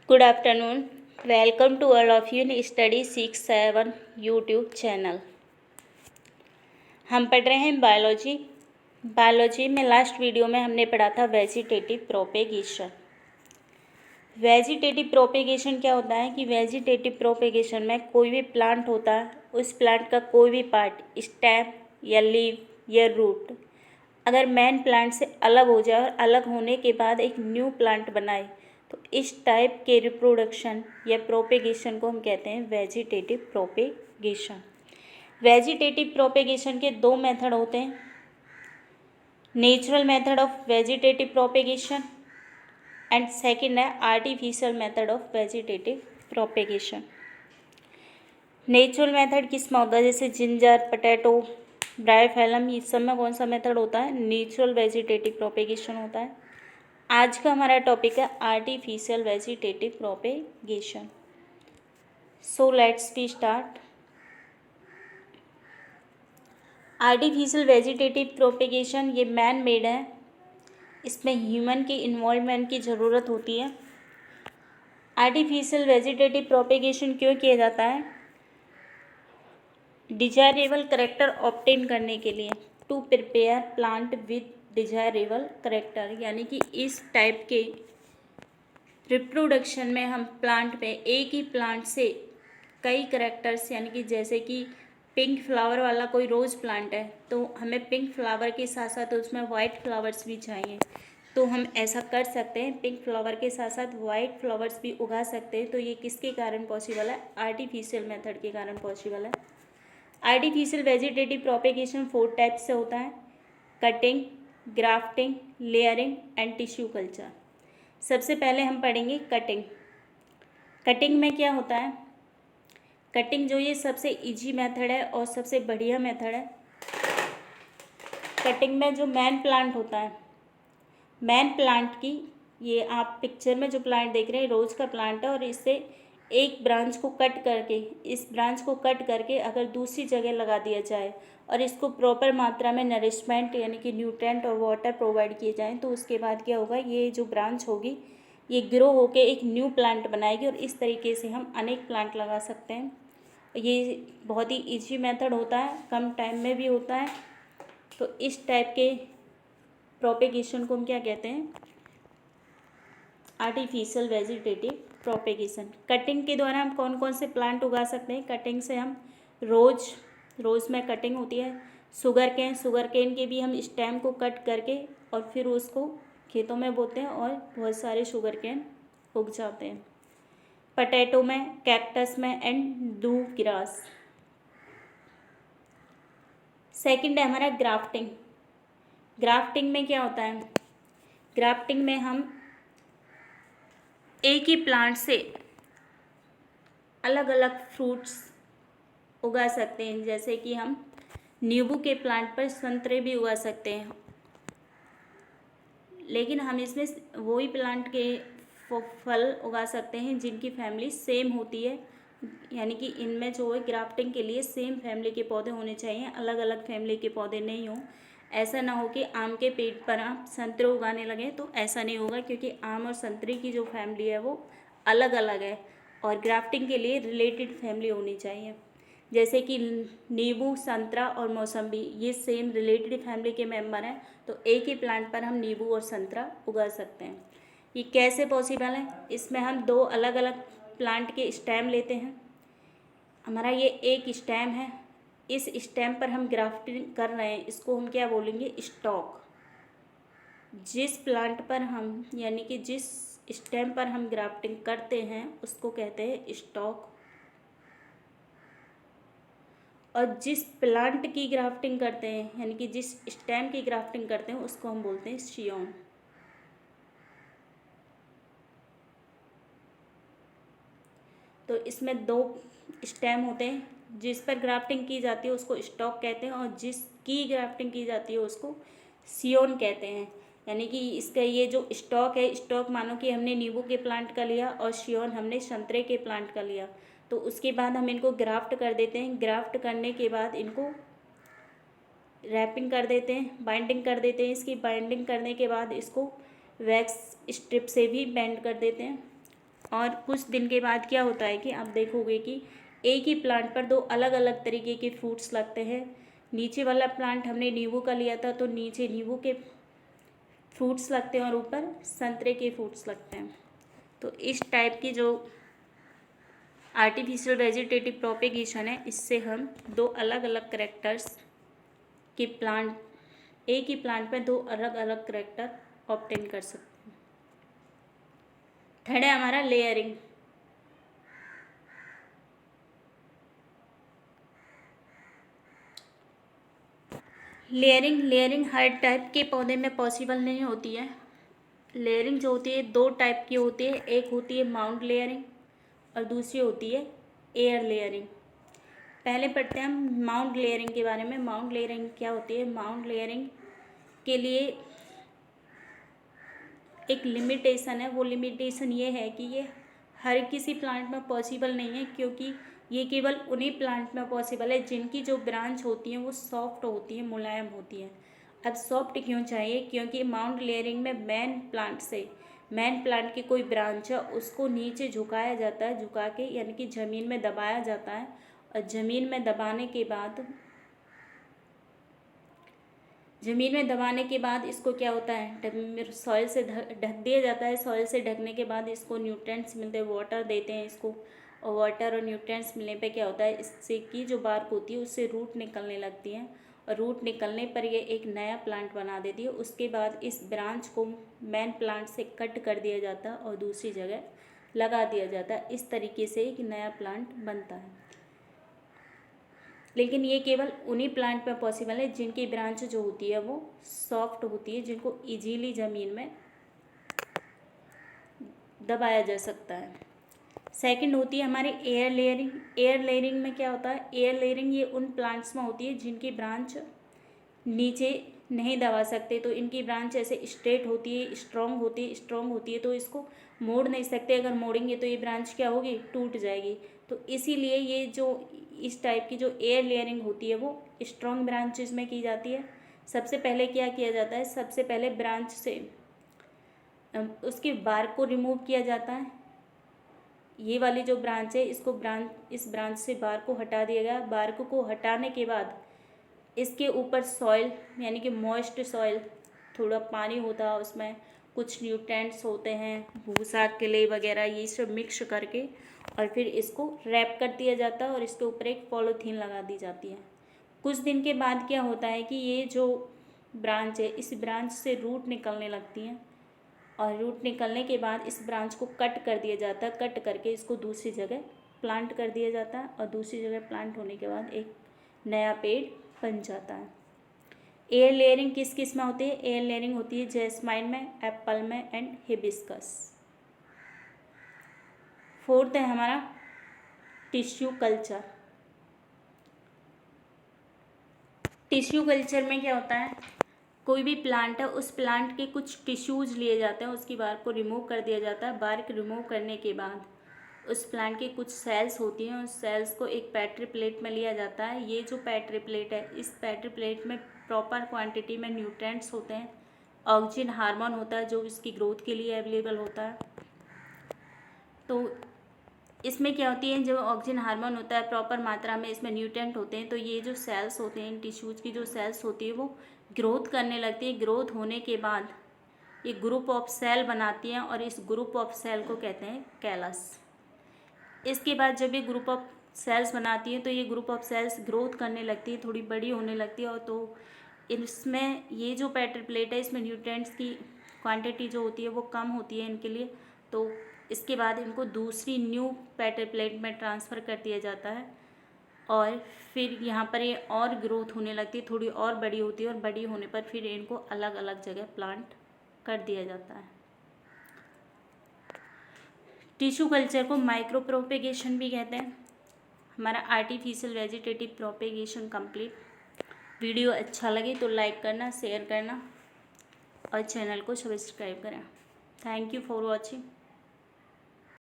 Good afternoon. Welcome to all of you in Study 6-7 YouTube channel. हम पढ़ रहे हैं बायोलॉजी में लास्ट वीडियो में हमने पढ़ा था वेजिटेटिव प्रोपेगेशन। वेजिटेटिव प्रोपेगेशन क्या होता है कि वेजिटेटिव प्रोपेगेशन में कोई भी प्लांट होता है, उस प्लांट का कोई भी पार्ट, स्टेम या लीव या रूट, अगर मेन प्लांट से अलग हो जाए और अलग होने के बाद एक न्यू प्लांट बनाए, तो इस टाइप के रिप्रोडक्शन या प्रोपेगेशन को हम कहते हैं वेजिटेटिव प्रोपेगेशन। वेजिटेटिव प्रोपेगेशन के दो मेथड होते हैं, natural method of vegetative propagation and second है artificial method of vegetative propagation. Natural method किस में होता है, जैसे जिंजर, पोटैटो, ब्रायोफाइलम, इस सब में कौन सा मेथड होता है, नेचुरल वेजिटेटिव प्रोपेगेशन होता है। आज का हमारा टॉपिक है artificial vegetative propagation. So let's we start. Artificial vegetative propagation ये मैन मेड है, इसमें ह्यूमन की इन्वॉल्वमेंट की ज़रूरत होती है। आर्टिफिशियल वेजिटेटिव प्रोपेगेशन क्यों किया जाता है, डिजायरेबल करेक्टर ऑब्टेन करने के लिए, to prepare plant with desirable character, यानी कि इस टाइप के रिप्रोडक्शन में हम प्लांट में एक ही प्लांट से कई करेक्टर्स, यानी कि जैसे कि पिंक फ्लावर वाला कोई रोज़ प्लांट है तो हमें पिंक फ्लावर के साथ साथ उसमें वाइट फ्लावर्स भी चाहिए, तो हम ऐसा कर सकते हैं, पिंक फ्लावर के साथ साथ वाइट फ्लावर्स भी उगा सकते हैं। तो ये किसके कारण पॉसिबल है, आर्टिफिशियल मेथड के कारण पॉसिबल है। आर्टिफिशियल वेजिटेटिव प्रोपेगेशन 4 टाइप से होता है, cutting, grafting, layering and tissue culture. सबसे पहले हम पढ़ेंगे कटिंग। कटिंग में क्या होता है, कटिंग जो ये सबसे इजी मेथड है और सबसे बढ़िया मेथड है। कटिंग में जो मैन प्लांट होता है, मैन प्लांट की, ये आप पिक्चर में जो प्लांट देख रहे हैं रोज़ का प्लांट है, और इससे एक ब्रांच को कट करके, इस ब्रांच को कट करके अगर दूसरी जगह लगा दिया जाए और इसको प्रॉपर मात्रा में नरिशमेंट यानी कि न्यूट्रेंट और वाटर प्रोवाइड किए जाएँ, तो उसके बाद क्या होगा, ये जो ब्रांच होगी ये ग्रो होके एक न्यू प्लांट बनाएगी, और इस तरीके से हम अनेक प्लांट लगा सकते हैं। ये बहुत ही इजी मेथड होता है, कम टाइम में भी होता है। तो इस टाइप के प्रोपेगेशन को हम क्या कहते हैं, आर्टिफिशियल वेजिटेटिव प्रोपेगेशन। कटिंग के द्वारा हम कौन कौन से प्लांट उगा सकते हैं, कटिंग से हम रोज़ में कटिंग होती है, शुगर केन के भी हम स्टेम को कट करके और फिर उसको खेतों में बोते हैं और बहुत सारे शुगर केन उग जाते हैं। पोटैटो में, कैक्टस में एंड डू ग्रास। सेकंड है हमारा ग्राफ्टिंग। ग्राफ्टिंग में क्या होता है, ग्राफ्टिंग में हम एक ही प्लांट से अलग अलग फ्रूट्स उगा सकते हैं, जैसे कि हम नींबू के प्लांट पर संतरे भी उगा सकते हैं, लेकिन हम इसमें वही प्लांट के फल उगा सकते हैं जिनकी फैमिली सेम होती है, यानी कि इनमें जो है ग्राफ्टिंग के लिए सेम फैमिली के पौधे होने चाहिए, अलग अलग फैमिली के पौधे नहीं हों। ऐसा ना हो कि आम के पेड़ पर आप संतरे उगाने लगे, तो ऐसा नहीं होगा, क्योंकि आम और संतरे की जो फैमिली है वो अलग अलग है, और ग्राफ्टिंग के लिए रिलेटेड फैमिली होनी चाहिए। जैसे कि नींबू, संतरा और मौसम्बी ये सेम रिलेटेड फैमिली के मेंबर हैं, तो एक ही प्लांट पर हम नींबू और संतरा उगा सकते हैं। ये कैसे पॉसिबल है, इसमें हम दो अलग अलग प्लांट के स्टेम लेते हैं। हमारा ये एक स्टेम है, इस स्टेम पर हम ग्राफ्टिंग कर रहे हैं, इसको हम क्या बोलेंगे, स्टॉक। जिस प्लांट पर हम, यानी कि जिस स्टेम पर हम ग्राफ्टिंग करते हैं उसको कहते हैं स्टॉक, और जिस प्लांट की ग्राफ्टिंग करते हैं, यानी कि जिस स्टेम की ग्राफ्टिंग करते हैं उसको हम बोलते हैं शियोन। तो इसमें दो स्टेम होते हैं, जिस पर ग्राफ्टिंग की जाती है उसको स्टॉक कहते हैं, और जिसकी ग्राफ्टिंग की जाती है उसको शियोन कहते हैं। यानी कि इसका ये जो स्टॉक है, स्टॉक मानो कि हमने नींबू के प्लांट का लिया और शियोन हमने संतरे के प्लांट का लिया, तो उसके बाद हम इनको ग्राफ्ट कर देते हैं। ग्राफ्ट करने के बाद इनको रैपिंग कर देते हैं, बाइंडिंग कर देते हैं। इसकी बाइंडिंग करने के बाद इसको वैक्स स्ट्रिप से भी बैंड कर देते हैं, और कुछ दिन के बाद क्या होता है कि आप देखोगे कि एक ही प्लांट पर 2 अलग अलग तरीके के फ्रूट्स लगते हैं। नीचे वाला प्लांट हमने नींबू का लिया था, तो नीचे नींबू के फ्रूट्स लगते हैं और ऊपर संतरे के फ्रूट्स लगते हैं। तो इस टाइप की जो आर्टिफिशियल वेजिटेटिव प्रोपेगेशन है, इससे हम 2 अलग अलग कैरेक्टर्स के प्लांट, एक ही प्लांट में 2 अलग अलग कैरेक्टर ऑब्टेन कर सकते हैं। थर्ड है हमारा लेयरिंग। लेयरिंग हर टाइप के पौधे में पॉसिबल नहीं होती है। लेयरिंग जो होती है 2 टाइप की होती है, एक होती है माउंट लेयरिंग और दूसरी होती है एयर लेयरिंग। पहले पढ़ते हैं हम माउंट लेयरिंग के बारे में। माउंट लेयरिंग क्या होती है? माउंट लेयरिंग के लिए एक लिमिटेशन है। वो लिमिटेशन ये है कि ये हर किसी प्लांट में पॉसिबल नहीं है, क्योंकि ये केवल उन्हीं प्लांट में पॉसिबल है जिनकी जो ब्रांच होती हैं वो सॉफ्ट होती हैं, मुलायम होती हैं। अब सॉफ्ट क्यों चाहिए? क्योंकि माउंट लेयरिंग में मेन प्लांट की कोई ब्रांच है उसको नीचे झुकाया जाता है, झुका के यानी कि ज़मीन में दबाया जाता है, और ज़मीन में दबाने के बाद इसको क्या होता है, सॉइल से ढक दिया जाता है। सॉइल से ढकने के बाद इसको न्यूट्रिएंट्स मिलते हैं, वाटर देते हैं इसको, और वाटर और न्यूट्रिएंट्स मिलने पे क्या होता है, इससे की जो बार्क होती है उससे रूट निकलने लगती हैं, और रूट निकलने पर ये एक नया प्लांट बना देती है। उसके बाद इस ब्रांच को मेन प्लांट से कट कर दिया जाता है और दूसरी जगह लगा दिया जाता है। इस तरीके से एक नया प्लांट बनता है। लेकिन ये केवल उन्हीं प्लांट में पॉसिबल है जिनकी ब्रांच जो होती है वो सॉफ्ट होती है, जिनको इजीली ज़मीन में दबाया जा सकता है। सेकंड होती है हमारी एयर लेयरिंग। एयर लेयरिंग में क्या होता है? एयर लेयरिंग ये उन प्लांट्स में होती है जिनकी ब्रांच नीचे नहीं दबा सकते, तो इनकी ब्रांच ऐसे स्ट्रेट होती है, स्ट्रॉन्ग होती है, तो इसको मोड़ नहीं सकते। अगर मोड़ेंगे तो ये ब्रांच क्या होगी, टूट जाएगी। तो इसीलिए ये जो इस टाइप की जो एयर लेयरिंग होती है वो स्ट्रॉन्ग ब्रांचेस में की जाती है। सबसे पहले क्या किया जाता है, सबसे पहले ब्रांच से उसके बार्क को रिमूव किया जाता है। ये वाली जो ब्रांच है इस ब्रांच से बार्क को हटा दिया गया। बार्क को हटाने के बाद इसके ऊपर सॉइल यानी कि मॉइस्ट सॉइल, थोड़ा पानी होता है उसमें, कुछ न्यूट्रिएंट्स होते हैं, भूसा क्ले वगैरह, ये सब मिक्स करके और फिर इसको रैप कर दिया जाता है और इसके ऊपर एक पॉलीथीन लगा दी जाती है। कुछ दिन के बाद क्या होता है कि ये जो ब्रांच है इस ब्रांच से रूट निकलने लगती हैं, और रूट निकलने के बाद इस ब्रांच को कट कर दिया जाता है। कट करके इसको दूसरी जगह प्लांट कर दिया जाता है, और दूसरी जगह प्लांट होने के बाद एक नया पेड़ बन जाता है। एयर लेयरिंग किस किस में होती है? एयर लेयरिंग होती है जैस्माइन में, एप्पल में एंड हिबिस्कस। फोर्थ है हमारा टिश्यू कल्चर। टिश्यू कल्चर में क्या होता है, कोई भी प्लांट है उस प्लांट के कुछ टिश्यूज लिए जाते हैं, उसकी बार्क को रिमूव कर दिया जाता है। बार्क रिमूव करने के बाद उस प्लांट की कुछ सेल्स होती हैं, उस सेल्स को एक पेट्री प्लेट में लिया जाता है। ये जो पेट्री प्लेट है, इस पेट्री प्लेट में प्रॉपर क्वांटिटी में न्यूट्रिएंट्स होते हैं, ऑक्सीजन हार्मोन होता है जो इसकी ग्रोथ के लिए अवेलेबल होता है। तो इसमें क्या होती है, जो ऑक्सीजन हार्मोन होता है प्रॉपर मात्रा में, इसमें न्यूट्रिएंट होते हैं, तो ये जो सेल्स होते हैं, टिश्यूज़ की जो सेल्स होती है वो ग्रोथ करने लगती है। ग्रोथ होने के बाद ये ग्रुप ऑफ सेल बनाती हैं, और इस ग्रुप ऑफ सेल को कहते हैं कैलस। इसके बाद जब ये ग्रुप ऑफ सेल्स बनाती है तो ये ग्रुप ऑफ सेल्स ग्रोथ करने लगती है, थोड़ी बड़ी होने लगती है, और तो इसमें ये जो पेट्री प्लेट है इसमें न्यूट्रिएंट्स की क्वांटिटी जो होती है वो कम होती है इनके लिए। तो इसके बाद इनको दूसरी न्यू पेट्री प्लेट में ट्रांसफ़र कर दिया जाता है, और फिर यहाँ पर ये और ग्रोथ होने लगती है, थोड़ी और बड़ी होती है, और बड़ी होने पर फिर इनको अलग अलग जगह प्लांट कर दिया जाता है। टिश्यू कल्चर को माइक्रो प्रोपेगेशन भी कहते हैं। हमारा artificial vegetative propagation complete. Video अच्छा लगे तो लाइक करना, शेयर करना और चैनल को सब्सक्राइब करें। Thank you for watching.